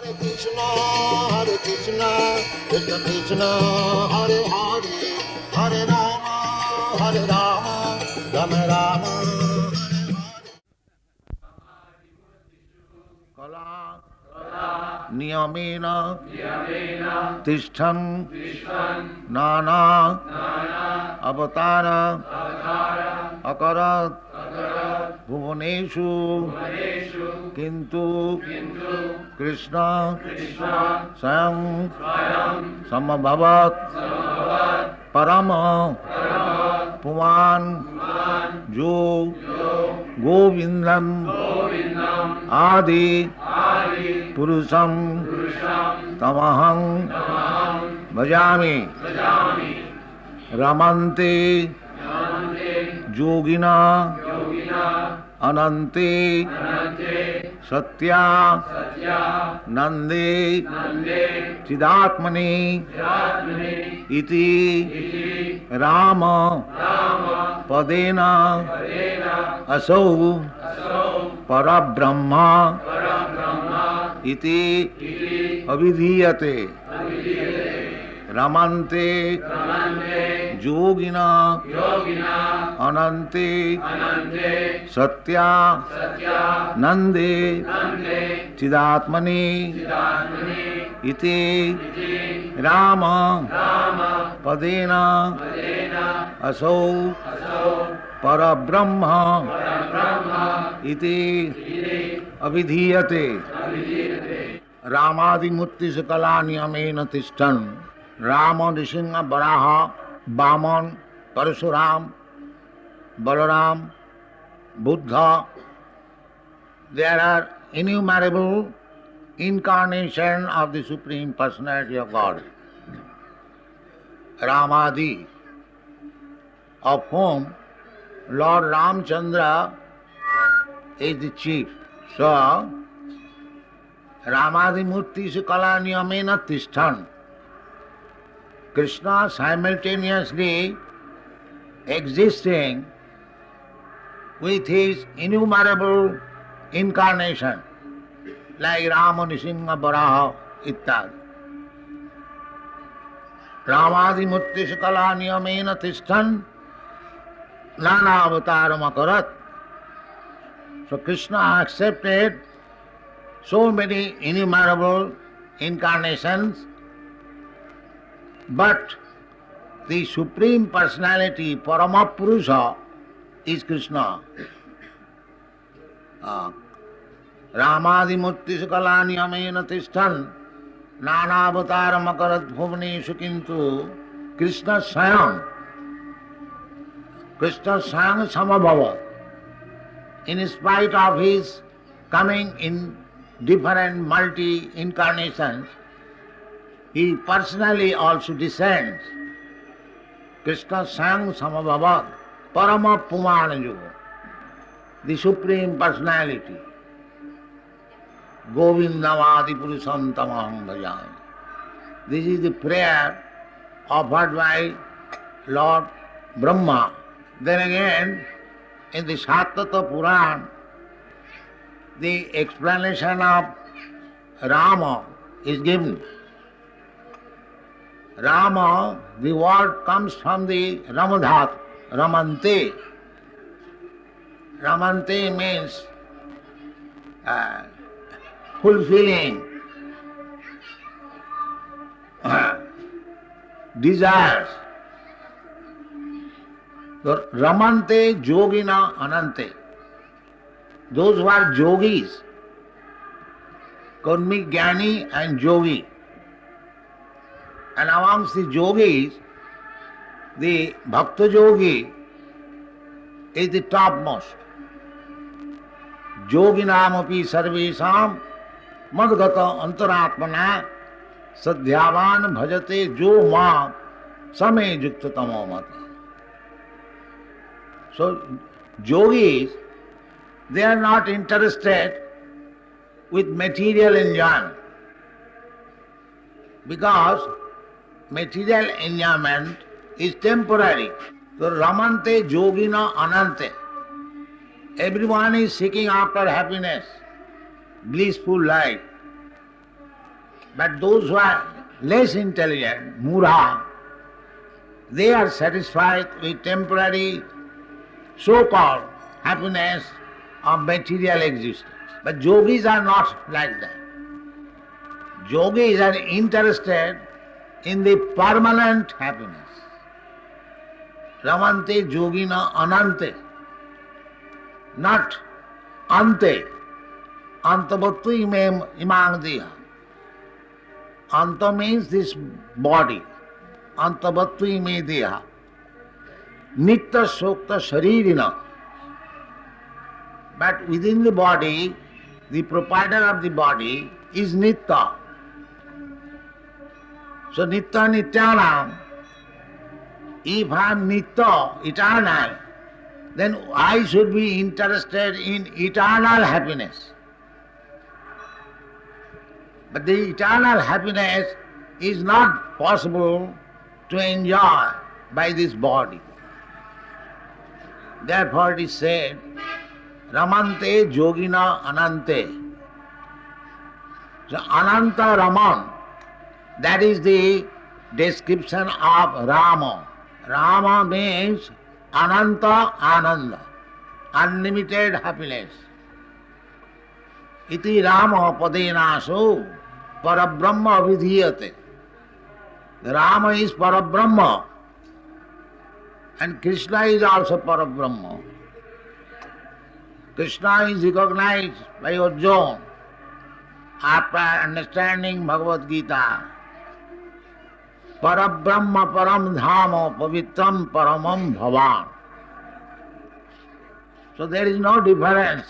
Hare Krishna, Krishna Krishna, Hare Hare, Hare Rama, Hare Rama, Rama Rama, Kala Niyamena Tishtham Nana Avatara Akarat Bhuvaneshu Kintu Krishna Swayam Samabhavat Parama Puman Jo Govindam Adi Purusham Tamaham Bhajami Ramante Yogina Anante Satya Nande Chidatmani Iti Rama Padena Asau Parabrahma Iti Avidhiyate Ramante Yogina Anante Satya Nande Chidatmani Iti Rama Padena Asau Parabrahma Iti Avidhiyate Ramadi Murti Sakala Niyamena Tishtan Rama Nrisingha Varaha Vaman Parasuram Balaram Buddha. There are innumerable incarnations of the Supreme Personality of God. Ramadi, of whom Lord Ramchandra is the chief. So, Ramadi Murti Sakala Niyamena Tishtan. Krishna simultaneously existing with his innumerable incarnation, like Rama, Nrisingha, Varaha, ityadi. Ramadi Murti Sakala Niyamena Tishtan Nana Avataram Akarat. So Krishna accepted so many innumerable incarnations, but the Supreme Personality, Paramapurusha, is Krishna. Ramadi Murti Sakala Niyamena Tishtan Nana Avataram Akarat Bhuvaneshu Kintu Krishna Swayam Samabhava. In spite of his coming in different multi-incarnations, he personally also descends. Krishna Swayam Samabhava Parama Pumanayu, the Supreme Personality. Govindamadi Purusham Tamaham Bhajami. This is the prayer offered by Lord Brahma. Then again, in the Sattata Puran, the explanation of Rama is given. Rama, the word comes from the Ramadhat, Ramante. Ramante means fulfilling desires. So, Ramante Yogina Anante. Those who are yogis, Karmi, Jnani and Yogi. And amongst the yogis, the Bhakta Yogi is the topmost. Yoginam api sarvesham madgata antaratmana sadhyavan bhajate jo ma same yukta tamo mata. So, yogis, they are not interested with material enjoyment, because material enjoyment is temporary. So, Ramante Yogina Anante. Everyone is seeking after happiness, blissful life. But those who are less intelligent, mura, they are satisfied with temporary so-called happiness of material existence. But yogis are not like that. Yogis are interested in the permanent happiness. Ramante yogina anante, not ante. Antavattu imang diha. Anta means this body. Antavattu ime diha. Nitta sokta sharirina. But within the body, the proprietor of the body is Nitta. So Nitta Nityanam, if I am Nitta, eternal, then I should be interested in eternal happiness. But the eternal happiness is not possible to enjoy by this body. Therefore it is said, Ramante yogina anante. So Ananta Raman, that is the description of Rama. Rama means Ananta Ananda, unlimited happiness. Iti Rama padenaso Parabrahma vidhiyate. Rama is Parabrahma and Krishna is also Parabrahma. Krishna is recognized by Arjuna after understanding Bhagavad Gita. Parabrahma param dhama pavitram paramam bhavan. So there is no difference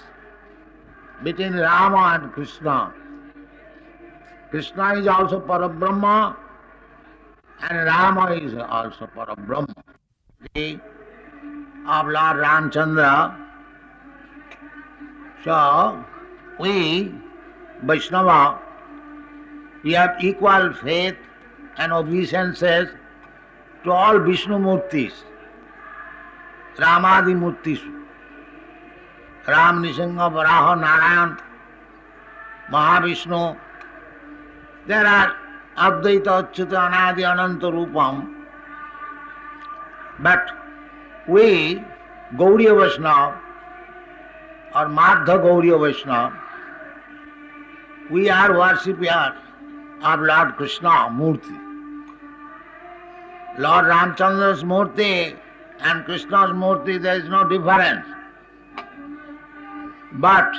between Rama and Krishna. Krishna is also Parabrahma and Rama is also Parabrahma. Of Lord Ramchandra. So we, Vaishnava, we have equal faith and obeisances to all Vishnu Murtis, Ramadi Murtis, Ram, Nisingha, Varaha, Narayan, Mahavishnu. There are Advaita, Achyuta, Anadi, Ananta Rupam. But we, Gauriya Vaishnava, or Madhya Gauriya Vaishnava, we are worshippers of Lord Krishna Murti. Lord Ramchandra's Murti and Krishna's Murti, there is no difference. But,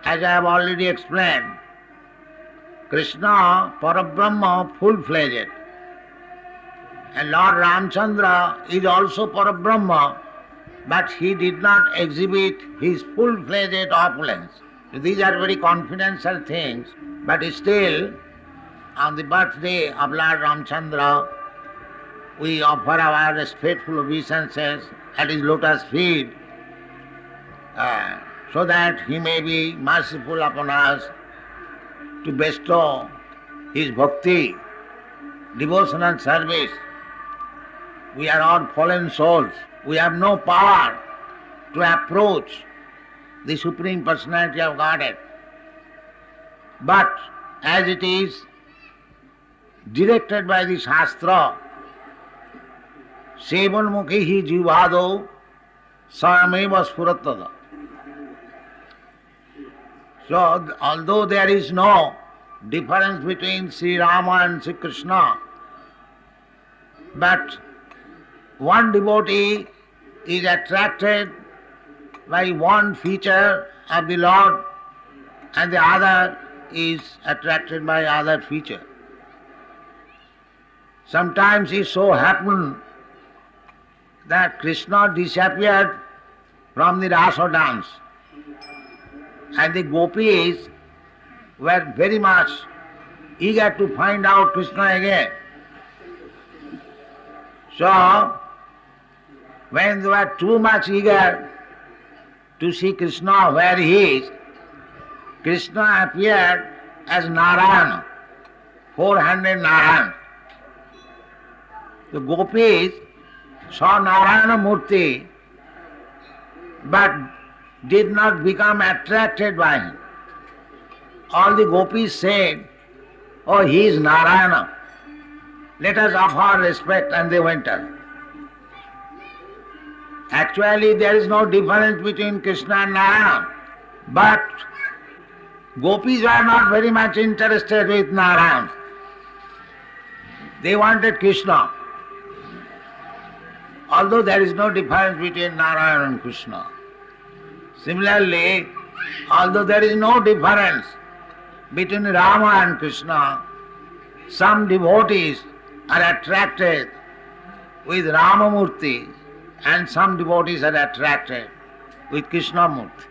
as I have already explained, Krishna, Parabrahma, full-fledged. And Lord Ramchandra is also Parabrahma, but he did not exhibit his full-fledged opulence. These are very confidential things, but still, on the birthday of Lord Ramchandra, we offer our respectful obeisances at his lotus feet, so that he may be merciful upon us to bestow his bhakti, devotional service. We are all fallen souls. We have no power to approach the Supreme Personality of Godhead. But as it is directed by the Shastra, Sevanmukhi jivado sameva sfuratada. So, although there is no difference between Sri Rama and Sri Krishna, but one devotee is attracted by one feature of the Lord and the other is attracted by other feature. Sometimes it so happened that Krishna disappeared from the Rasa dance and the gopis were very much eager to find out Krishna again. So, when they were too much eager to see Krishna where he is, Krishna appeared as Narayana, four-handed Narayana. The gopis saw Narayana Murti but did not become attracted by him. All the gopis said oh, he is Narayana. Let us offer respect, and they went away. Actually, there is no difference between Krishna and Narayana. But gopis were not very much interested with Narayana. They wanted Krishna. Although there is no difference between Narayana and Krishna. Similarly, although there is no difference between Rama and Krishna, some devotees are attracted with Ramamurti and some devotees are attracted with Krishnamurti.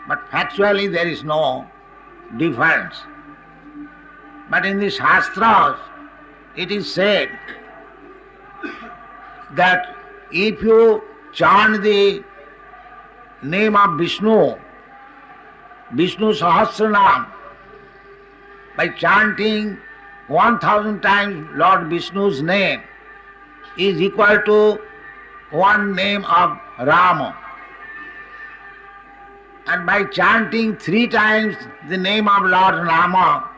But factually there is no difference. But in the Shastras it is said that if you chant the name of Vishnu, Vishnu Sahasranam, by chanting 1000 times Lord Vishnu's name is equal to one name of Rama. And by chanting 3 times the name of Lord Rama,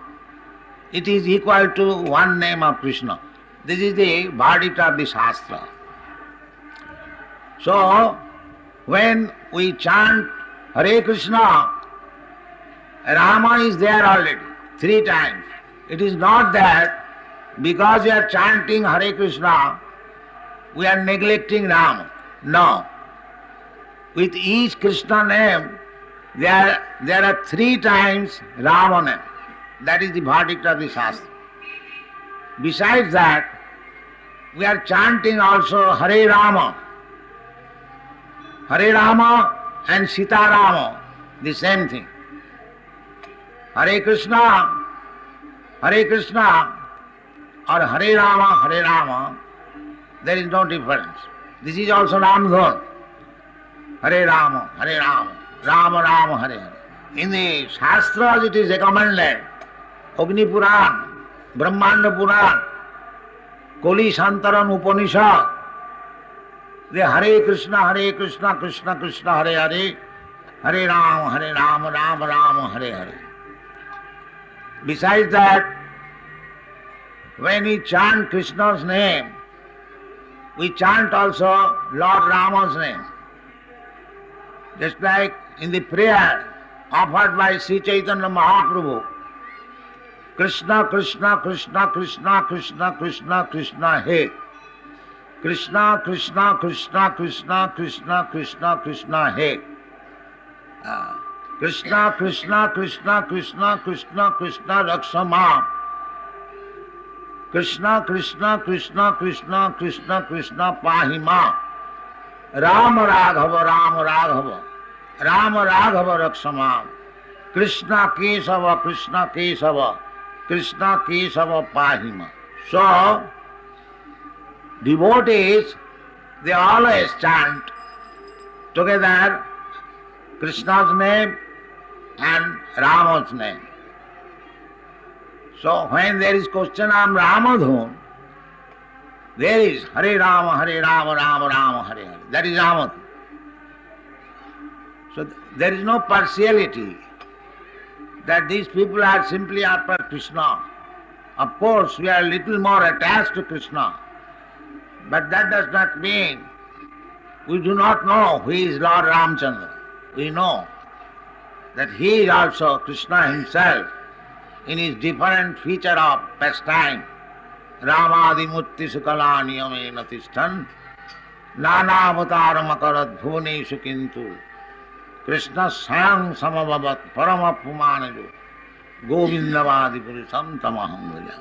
it is equal to one name of Krishna. This is the verdict of the Shastra. So, when we chant Hare Krishna, Rama is there already 3 times. It is not that because we are chanting Hare Krishna, we are neglecting Rama. No. With each Krishna name, there are 3 times Rama name. That is the verdict of the Shastra. Besides that, we are chanting also Hare Rama. Hare Rama and Sita Rama, the same thing. Hare Krishna or Hare Rama, there is no difference. This is also Ramdhan. Hare Rama, Rama Rama, Hare Hare. In the Shastras it is recommended, Agni Puran, Brahmanda Puran, Koli Santaran Upanishad, the Hare Krishna, Krishna Krishna, Hare Hare, Hare Rama, Rama Rama, Hare Hare. Besides that, when we chant Krishna's name, we chant also Lord Rama's name. Just like in the prayer offered by Sri Chaitanya Mahaprabhu, Krishna, Krishna, Krishna, Krishna, Krishna, Krishna, Krishna, He. Krishna, Krishna, Krishna, Krishna, Krishna, Krishna, Krishna, He. Krishna, Krishna, Krishna, Krishna, Krishna, Krishna, Rakshama. Krishna, Krishna, Krishna, Krishna, Krishna, Krishna, Pahima. Rama Raghava, Rama Raghava, Rama Raghava Rakshama. Krishna Kesava, Krishna Kesava, Krishna Kesava Pahima. So, devotees, they always chant together Krishna's name and Rama's name. So when there is question of Ramadhan, there is Hare Rama, Rama Rama, Hare Hare. That is Ramadhan. So there is no partiality that these people are simply after Krishna. Of course, we are a little more attached to Krishna, but that does not mean we do not know who is Lord Ramchandra. We know that he is also Krishna himself in his different feature of pastime. Ramadimurti sukalani amena tishtan nana avataram akarat bhuvaneshu kintu Krishna sayang samabhavat paramapumanajo govindavadi purusham tamaham bhaja.